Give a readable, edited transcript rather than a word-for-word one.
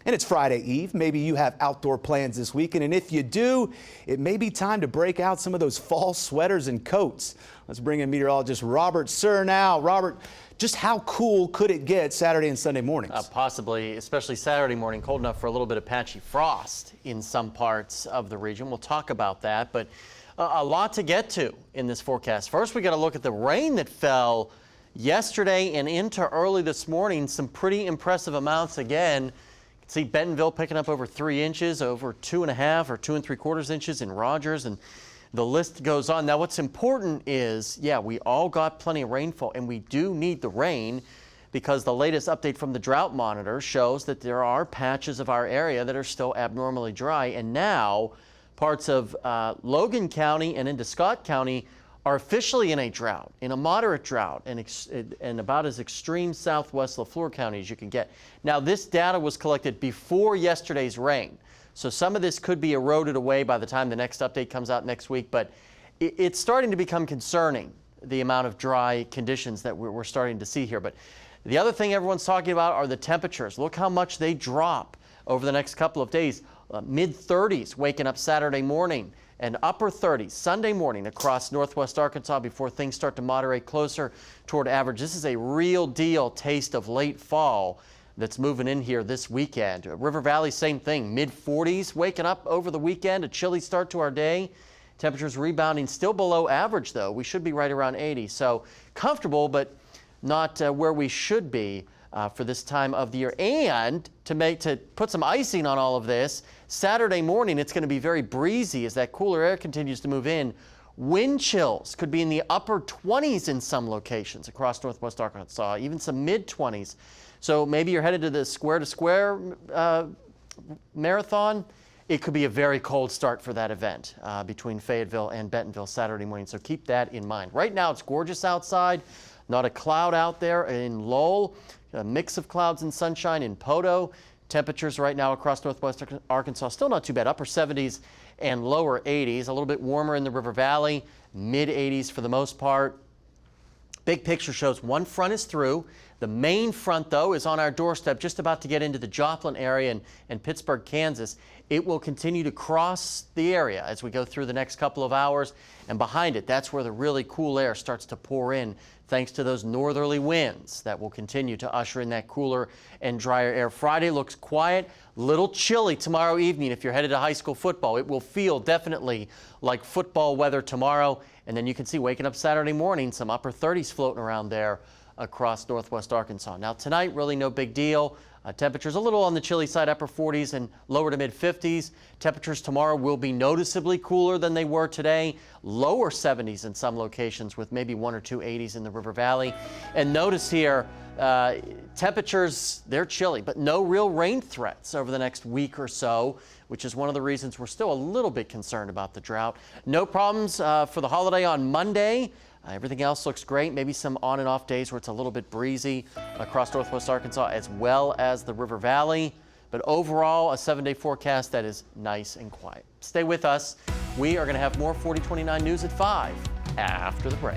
And it's Friday Eve. Maybe you have outdoor plans this weekend, and if you do, it may be time to break out some of those fall sweaters and coats. Let's bring in meteorologist Robert Suhr now. Robert, just how cool could it get Saturday and Sunday mornings? Possibly, especially Saturday morning, cold enough for a little bit of patchy frost in some parts of the region. We'll talk about that, but a lot to get to in this forecast. First, we got to look at the rain that fell yesterday and into early this morning. Some pretty impressive amounts again. You can see Bentonville picking up over 3 inches, over 2.5 or 2 3/4 inches in Rogers, and the list goes on. Now, what's important is, yeah, we all got plenty of rainfall, and we do need the rain because the latest update from the drought monitor shows that there are patches of our area that are still abnormally dry, and now parts of Logan County and into Scott County are officially in a drought, in a moderate drought, and about as extreme southwest Lafleur County as you can get. Now, this data was collected before yesterday's rain, so some of this could be eroded away by the time the next update comes out next week, but it's starting to become concerning, the amount of dry conditions that we're starting to see here. But the other thing everyone's talking about are the temperatures. Look how much they drop over the next couple of days. Mid-30s waking up Saturday morning, and upper 30s Sunday morning across northwest Arkansas before things start to moderate closer toward average. This is a real deal taste of late fall that's moving in here this weekend. River Valley, same thing, mid-40s waking up over the weekend, a chilly start to our day. Temperatures rebounding, still below average though. We should be right around 80, so comfortable, but not where we should be for this time of the year. And to put some icing on all of this, Saturday morning it's going to be very breezy as that cooler air continues to move in. Wind chills could be in the upper 20s in some locations across northwest Arkansas, even some mid-20s. So maybe you're headed to the Square to Square marathon. It could be a very cold start for that event between Fayetteville and Bentonville Saturday morning, so keep that in mind. Right now it's gorgeous outside, not a cloud out there in Lowell, a mix of clouds and sunshine in Poto. Temperatures right now across northwest Arkansas still not too bad, upper 70s and lower 80s. A little bit warmer in the River Valley, mid 80s for the most part. Big picture shows one front is through. The main front, though, is on our doorstep, just about to get into the Joplin area and Pittsburgh, Kansas. It will continue to cross the area as we go through the next couple of hours. And behind it, that's where the really cool air starts to pour in, thanks to those northerly winds that will continue to usher in that cooler and drier air. Friday looks quiet, little chilly tomorrow evening if you're headed to high school football. It will feel definitely like football weather tomorrow. And then you can see waking up Saturday morning, some upper 30s floating around there across northwest Arkansas. Now tonight, really no big deal. Temperatures a little on the chilly side, upper 40s and lower to mid 50s. Temperatures tomorrow will be noticeably cooler than they were today. Lower 70s in some locations with maybe 1 or 2 80s in the River Valley. And notice here, temperatures, they're chilly, but no real rain threats over the next week or so, which is one of the reasons we're still a little bit concerned about the drought. No problems for the holiday on Monday. Everything else looks great. Maybe some on and off days where it's a little bit breezy across northwest Arkansas as well as the River Valley. But overall, a 7-day forecast that is nice and quiet. Stay with us. We are going to have more 4029 news at 5 after the break.